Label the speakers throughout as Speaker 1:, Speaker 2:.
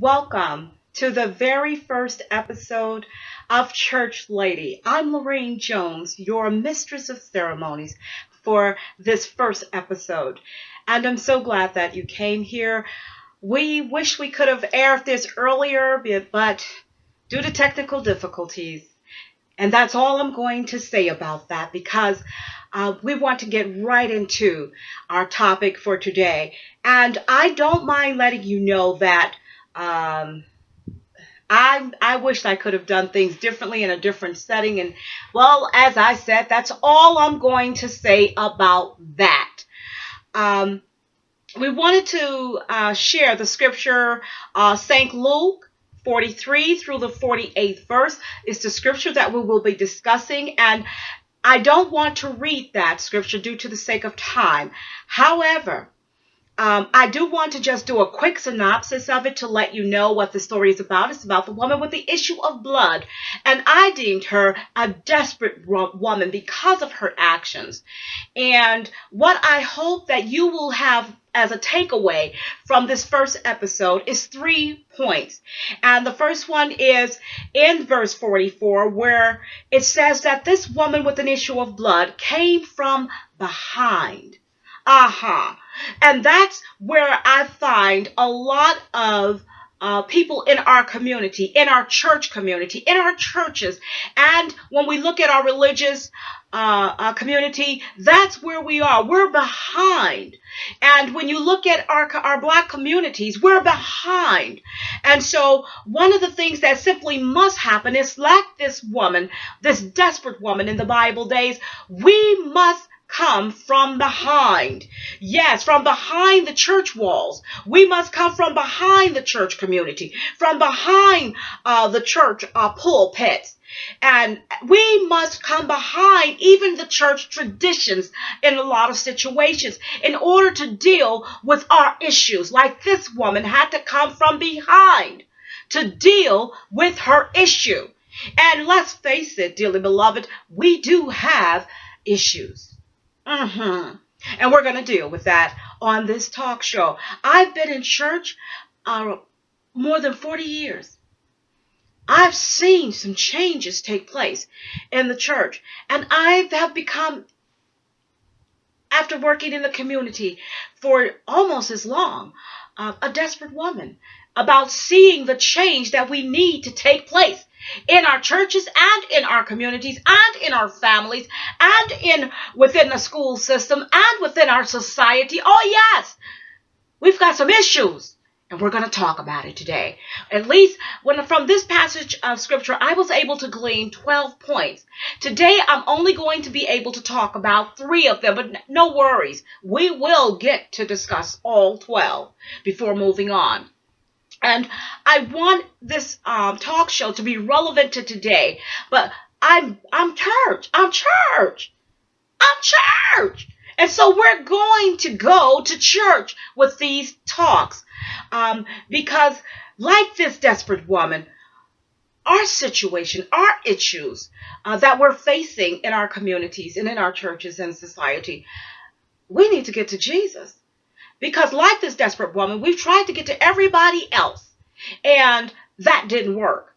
Speaker 1: Welcome to the very first episode of Church Lady. I'm Lorraine Jones, your mistress of ceremonies for this first episode. And I'm so glad that you came here. We wish we could have aired this earlier, but due to technical difficulties, and that's all I'm going to say about that because we want to get right into our topic for today. And I don't mind letting you know that um, I wish I could have done things differently in a different setting. And well, as I said, that's all I'm going to say about that. Um, we wanted to share the scripture, St. Luke 43 through the 48th verse is the scripture that we will be discussing. And I don't want to read that scripture due to the sake of time. However, I do want to just do a quick synopsis of it to let you know what the story is about. It's about the woman with the issue of blood. And I deemed her a desperate woman because of her actions. And what I hope that you will have as a takeaway from this first episode is 3 points. And the first one is in verse 44, where it says that this woman with an issue of blood came from behind. Aha. And that's where I find a lot of people in our community, in our church community, in our churches. And when we look at our religious community, that's where we are. We're behind. And when you look at our black communities, we're behind. And so one of the things that simply must happen is like this woman, this desperate woman in the Bible days, we must come from behind. Yes, from behind the church walls. We must come from behind the church community, from behind the church pulpits. And we must come behind even the church traditions in a lot of situations in order to deal with our issues. Like this woman had to come from behind to deal with her issue. And let's face it, dearly beloved, we do have issues. And we're going to deal with that on this talk show. I've been in church more than 40 years. I've seen some changes take place in the church. And I have become, after working in the community for almost as long, a desperate woman about seeing the change that we need to take place in our churches and in our communities and in our families and within the school system and within our society. Oh yes, we've got some issues and we're going to talk about it today. At least from this passage of scripture, I was able to glean 12 points. Today, I'm only going to be able to talk about 3 of them, but no worries. We will get to discuss all 12 before moving on. And I want this talk show to be relevant to today, but I'm church. I'm church. I'm church. And so we're going to go to church with these talks because like this desperate woman, our situation, our issues that we're facing in our communities and in our churches and society, we need to get to Jesus. Because like this desperate woman, we've tried to get to everybody else, and that didn't work.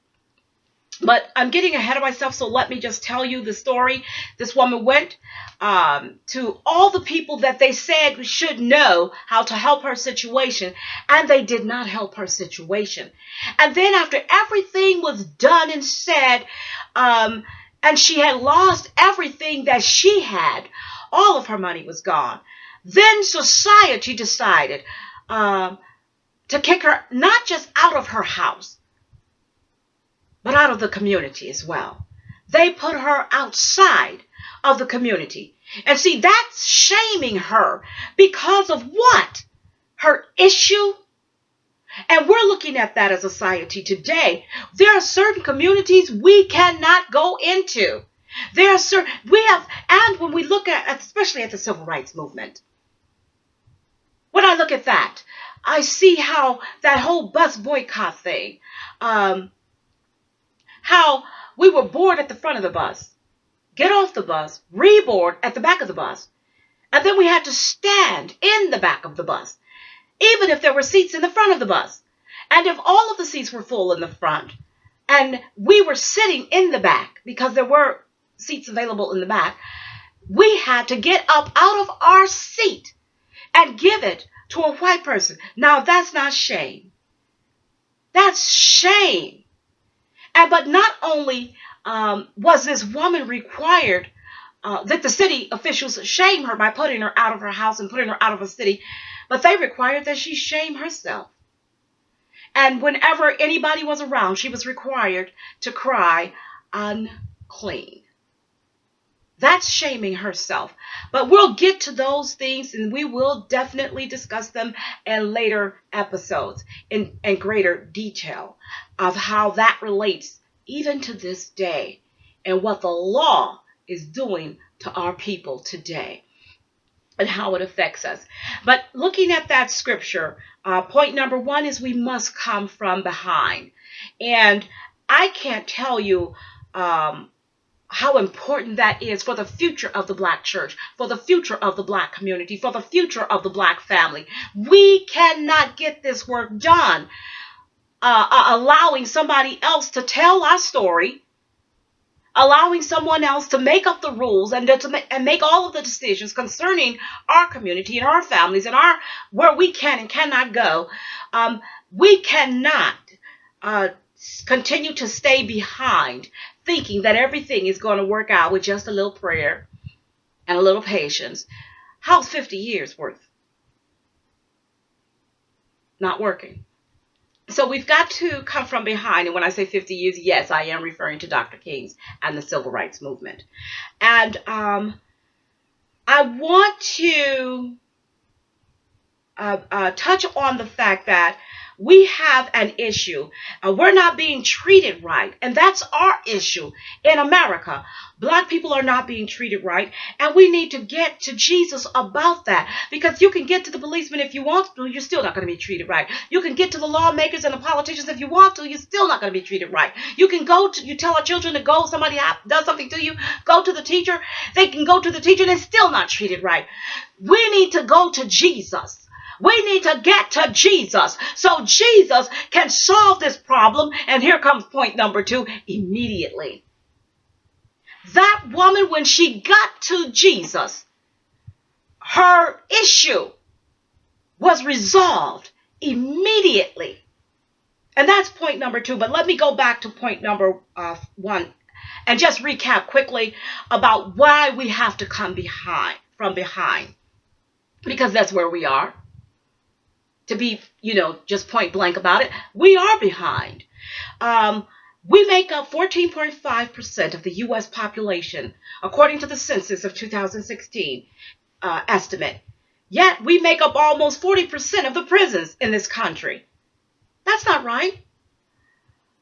Speaker 1: But I'm getting ahead of myself, so let me just tell you the story. This woman went to all the people that they said should know how to help her situation, and they did not help her situation. And then after everything was done and said, and she had lost everything that she had, all of her money was gone. Then society decided to kick her not just out of her house, but out of the community as well. They put her outside of the community. And see, that's shaming her because of what? Her issue. And we're looking at that as a society today. There are certain communities we cannot go into. There are certain, and when we look at, especially at the civil rights movement, when I look at that, I see how that whole bus boycott thing, how we were bored at the front of the bus, get off the bus, reboard at the back of the bus, and then we had to stand in the back of the bus, even if there were seats in the front of the bus. And if all of the seats were full in the front and we were sitting in the back because there were seats available in the back, we had to get up out of our seat and give it to a white person. Now that's not shame. That's shame. But not only was this woman required that the city officials shame her by putting her out of her house and putting her out of a city, but they required that she shame herself. And whenever anybody was around, she was required to cry, unclean. That's shaming herself. But we'll get to those things and we will definitely discuss them in later episodes in greater detail of how that relates even to this day and what the law is doing to our people today and how it affects us. But looking at that scripture, point number one is we must come from behind. And I can't tell you how important that is for the future of the Black church, for the future of the Black community, for the future of the Black family. We cannot get this work done allowing somebody else to tell our story, allowing someone else to make up the rules and make all of the decisions concerning our community and our families and where we can and cannot go. We cannot continue to stay behind thinking that everything is going to work out with just a little prayer and a little patience. How's 50 years worth? Not working. So we've got to come from behind. And when I say 50 years, yes, I am referring to Dr. King's and the Civil Rights Movement. And I want to touch on the fact that we have an issue. We're not being treated right. And that's our issue in America. Black people are not being treated right. And we need to get to Jesus about that. Because you can get to the policeman if you want to, you're still not going to be treated right. You can get to the lawmakers and the politicians if you want to, you're still not going to be treated right. You can you tell our children to go, somebody does something to you, go to the teacher. They can go to the teacher and they're still not treated right. We need to go to Jesus. We need to get to Jesus so Jesus can solve this problem. And here comes point number two, immediately. That woman, when she got to Jesus, her issue was resolved immediately. And that's point number two. But let me go back to point number one and just recap quickly about why we have to come from behind. Because that's where we are. To be, just point blank about it, we are behind. We make up 14.5% of the U.S. population, according to the census of 2016 estimate. Yet we make up almost 40% of the prisons in this country. That's not right.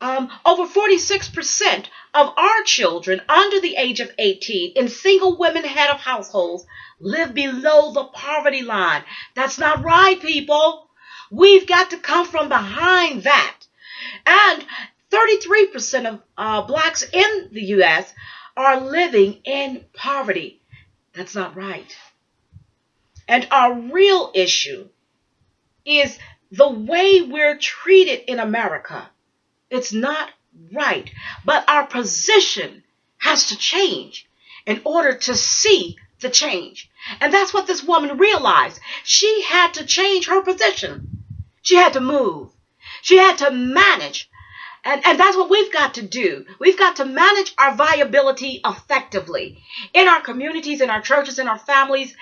Speaker 1: Over 46% of our children under the age of 18 in single women head of households live below the poverty line. That's not right, people. We've got to come from behind that. And 33% of blacks in the U.S. are living in poverty. That's not right. And our real issue is the way we're treated in America. It's not right. But our position has to change in order to see the change. And that's what this woman realized. She had to change her position. She had to move. She had to manage. And that's what we've got to do. We've got to manage our viability effectively in our communities, in our churches, in our families.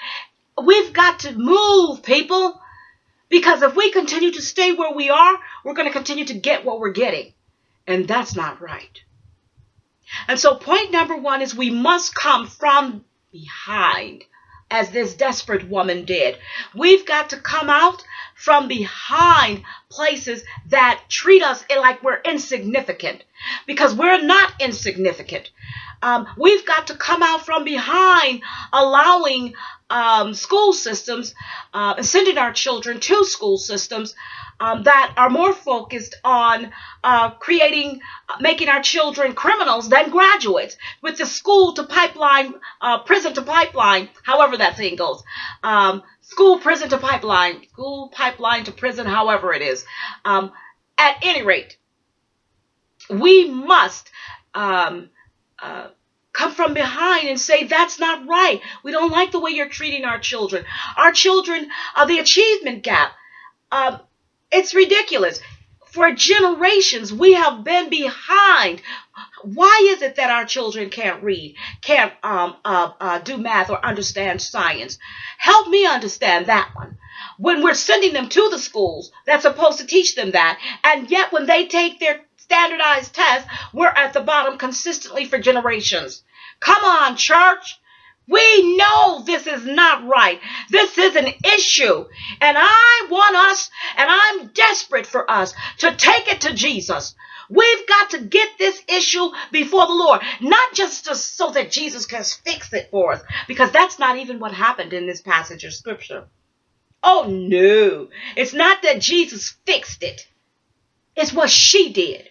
Speaker 1: We've got to move, people, because if we continue to stay where we are, we're going to continue to get what we're getting. And that's not right. And so point number one is we must come from behind, as this desperate woman did. We've got to come out from behind places that treat us like we're insignificant, because we're not insignificant. We've got to come out from behind allowing school systems, sending our children to school systems that are more focused on making our children criminals than graduates, with the school to pipeline, prison to pipeline, however that thing goes. School, prison to pipeline, school, pipeline to prison, however it is. At any rate, we must um, come from behind and say, that's not right. We don't like the way you're treating our children. Our children, the achievement gap, it's ridiculous. For generations, we have been behind. Why is it that our children can't read, can't do math or understand science? Help me understand that one. When we're sending them to the schools that's supposed to teach them that, and yet when they take their standardized tests, we're at the bottom consistently for generations. Come on, church. We know this is not right. This is an issue. And I want us, and I'm desperate for us to take it to Jesus. We've got to get this issue before the Lord, not just so that Jesus can fix it for us, because that's not even what happened in this passage of scripture. Oh, no. It's not that Jesus fixed it. It's what she did.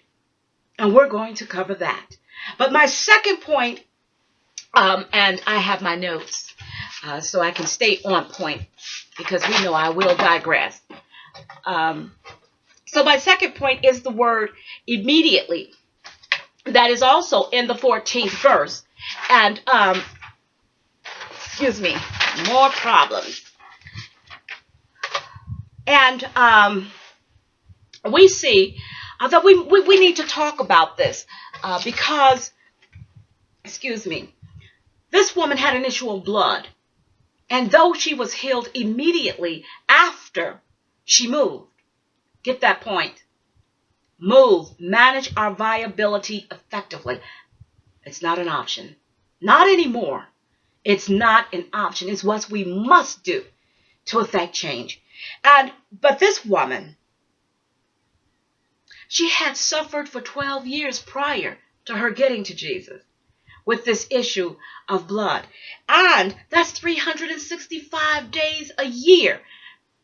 Speaker 1: And we're going to cover that. But my second point, and I have my notes so I can stay on point, because we know I will digress. So my second point is the word immediately. That is also in the 14th verse. And, excuse me, more problems. And we see that we need to talk about this because, excuse me, this woman had an issue of blood. And though she was healed immediately after she moved, get that point. Move, manage our viability effectively. It's not an option. Not anymore. It's not an option. It's what we must do to effect change. But this woman, she had suffered for 12 years prior to her getting to Jesus with this issue of blood. And that's 365 days a year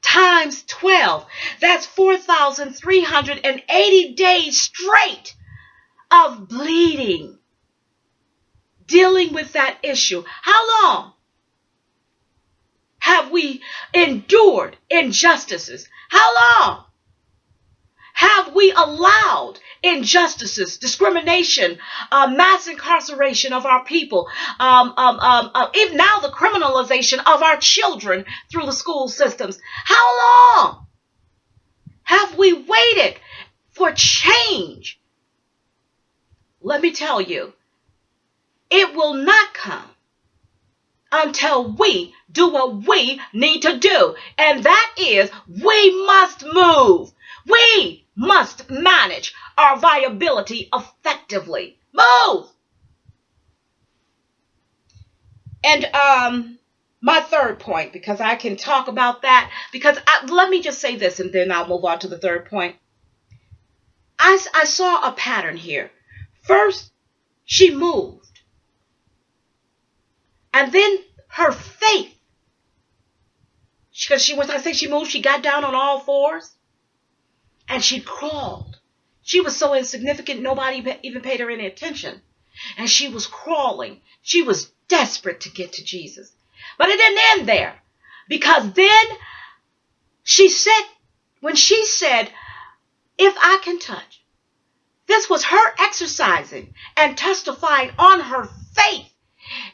Speaker 1: times 12. That's 4,380 days straight of bleeding, dealing with that issue. How long have we endured injustices? How long have we allowed injustices, discrimination, mass incarceration of our people, even now the criminalization of our children through the school systems? How long have we waited for change? Let me tell you, it will not come until we do what we need to do. And that is, we must move. We must manage our viability effectively. Move. And my third point, because I can talk about that, because let me just say this and then I'll move on to the third point. I saw a pattern here. First, she moved. And then her faith, because when I say she moved, she got down on all fours and she crawled. She was so insignificant, nobody even paid her any attention. And she was crawling. She was desperate to get to Jesus. But it didn't end there, because then she said, when she said, if I can touch, this was her exercising and testifying on her faith.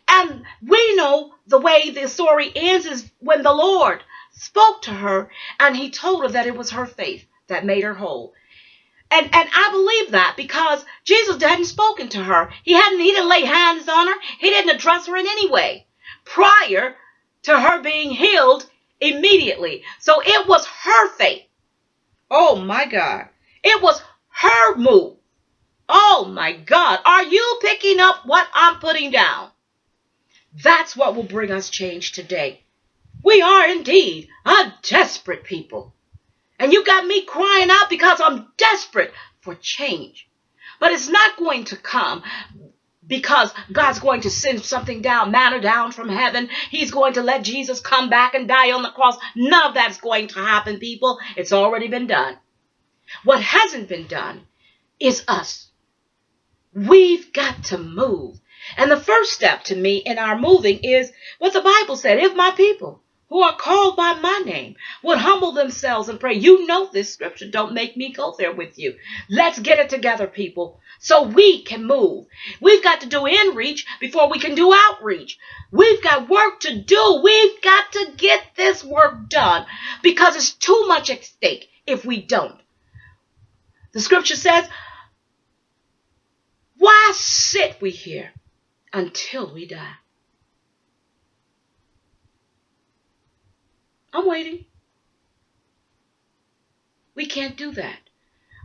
Speaker 1: And we know the way the story ends is when the Lord spoke to her and he told her that it was her faith that made her whole. And I believe that, because Jesus hadn't spoken to her. He didn't lay hands on her. He didn't address her in any way prior to her being healed immediately. So it was her faith. Oh my God. It was her move. Oh my God. Are you picking up what I'm putting down? That's what will bring us change today. We are indeed a desperate people. And you got me crying out because I'm desperate for change. But it's not going to come because God's going to send something down, manna down from heaven. He's going to let Jesus come back and die on the cross. None of that's going to happen, people. It's already been done. What hasn't been done is us. We've got to move. And the first step to me in our moving is what the Bible said. If my people who are called by my name would humble themselves and pray. You know this scripture. Don't make me go there with you. Let's get it together, people, so we can move. We've got to do in-reach before we can do outreach. We've got work to do. We've got to get this work done because it's too much at stake if we don't. The scripture says, why sit we here until we die? I'm waiting. We can't do that.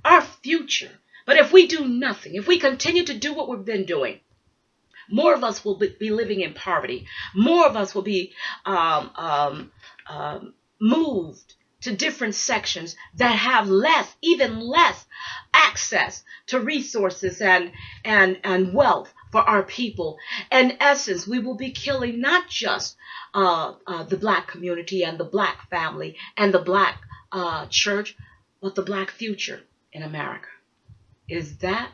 Speaker 1: Our future. But if we do nothing, if we continue to do what we've been doing, more of us will be living in poverty. More of us will be moved to different sections that have even less access to resources and wealth for our people. In essence, we will be killing not just the Black community and the Black family and the Black church, but the Black future in America. Is that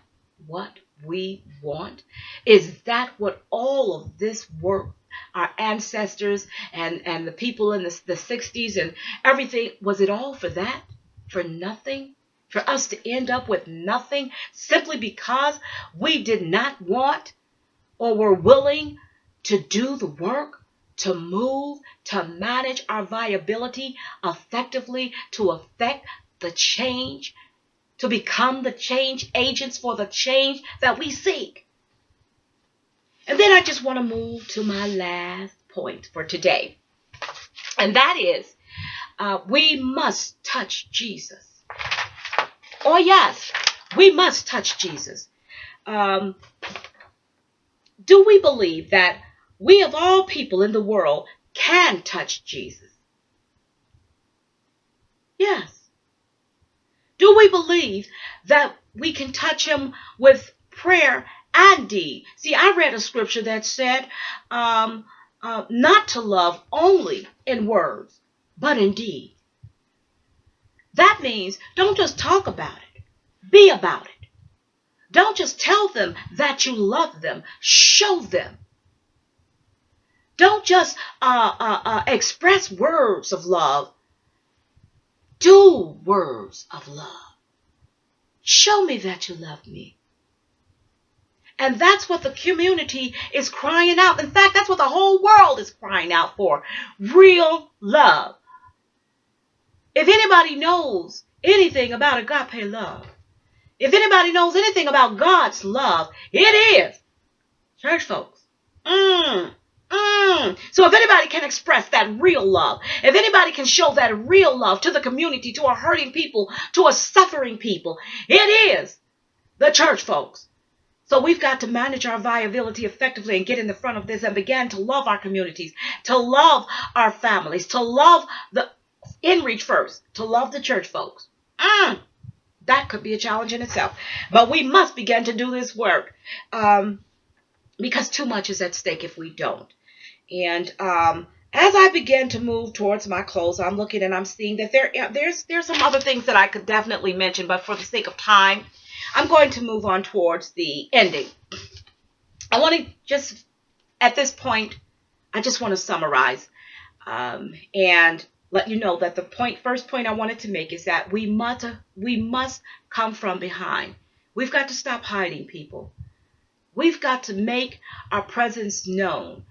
Speaker 1: what we want? Is that what all of this work, our ancestors and the people in the 60s and everything, was it all for that? For nothing? For us to end up with nothing simply because we did not want or were willing to do the work, to move, to manage our viability effectively, to affect the change, to become the change agents for the change that we seek. And then I just want to move to my last point for today. And that is, we must touch Jesus. Oh, yes, we must touch Jesus. Do we believe that we of all people in the world can touch Jesus? Yes. Do we believe that we can touch him with prayer and deed? See, I read a scripture that said not to love only in words, but in deed. That means don't just talk about it. Be about it. Don't just tell them that you love them. Show them. Don't just express words of love. Do words of love. Show me that you love me. And that's what the community is crying out. In fact, that's what the whole world is crying out for. Real love. If anybody knows anything about agape love, if anybody knows anything about God's love, it is church folks. So if anybody can express that real love, if anybody can show that real love to the community, to a hurting people, to a suffering people, it is the church folks. So we've got to manage our viability effectively and get in the front of this and begin to love our communities, to love our families, to love the in-reach first, to love the church folks. That could be a challenge in itself. But we must begin to do this work because too much is at stake if we don't. And as I begin to move towards my close, I'm looking and I'm seeing that there's some other things that I could definitely mention, but for the sake of time, I'm going to move on towards the ending. I want to just, at this point, I just want to summarize and let you know that the first point I wanted to make is that we must come from behind. We've got to stop hiding, people. We've got to make our presence known.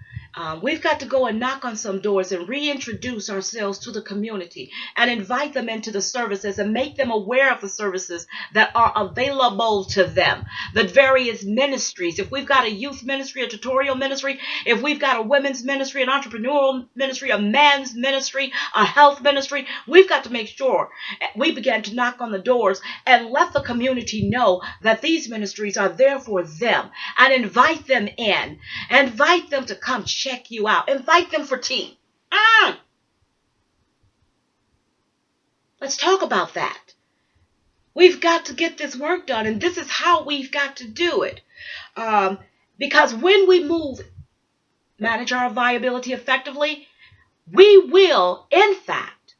Speaker 1: We've got to go and knock on some doors and reintroduce ourselves to the community and invite them into the services and make them aware of the services that are available to them. The various ministries. If we've got a youth ministry, a tutorial ministry, if we've got a women's ministry, an entrepreneurial ministry, a man's ministry, a health ministry, we've got to make sure we begin to knock on the doors and let the community know that these ministries are there for them and invite them in. Invite them to come check you out. Invite them for tea. Let's talk about that. We've got to get this work done, and this is how we've got to do it. Because when we manage our viability effectively, we will, in fact,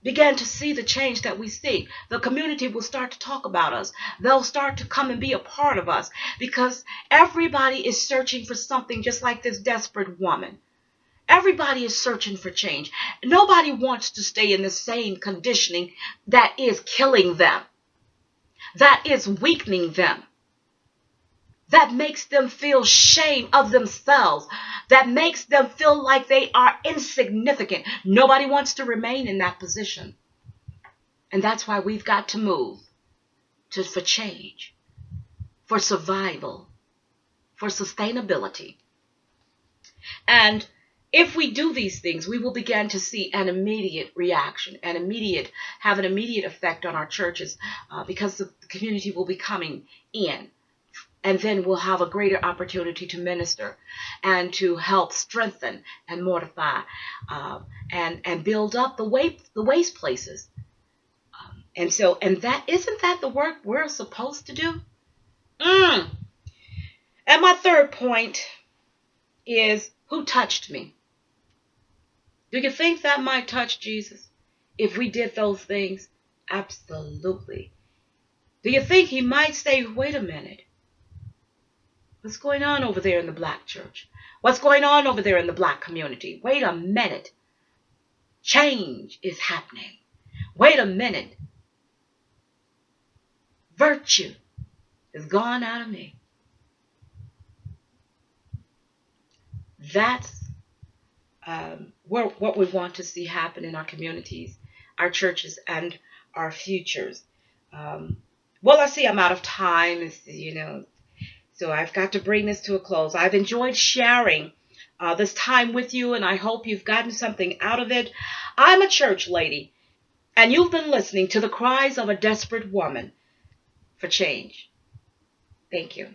Speaker 1: begin to see the change that we seek. The community will start to talk about us. They'll start to come and be a part of us because everybody is searching for something just like this desperate woman. Everybody is searching for change. Nobody wants to stay in the same conditioning that is killing them, that is weakening them, that makes them feel shame of themselves, that makes them feel like they are insignificant. Nobody wants to remain in that position. And that's why we've got to move for change, for survival, for sustainability. And if we do these things, we will begin to see an immediate reaction, have an immediate effect on our churches, because the community will be coming in. And then we'll have a greater opportunity to minister and to help strengthen and mortify, and build up the waste places. And that isn't that the work we're supposed to do? And my third point is, who touched me? Do you think that might touch Jesus if we did those things? Absolutely. Do you think he might say, wait a minute, what's going on over there in the black church? What's going on over there in the black community? Wait a minute. Change is happening. Wait a minute. Virtue is gone out of me. That's what we want to see happen in our communities, our churches, and our futures. Well, I see I'm out of time, so I've got to bring this to a close. I've enjoyed sharing this time with you, and I hope you've gotten something out of it. I'm a church lady, and you've been listening to the cries of a desperate woman for change. Thank you.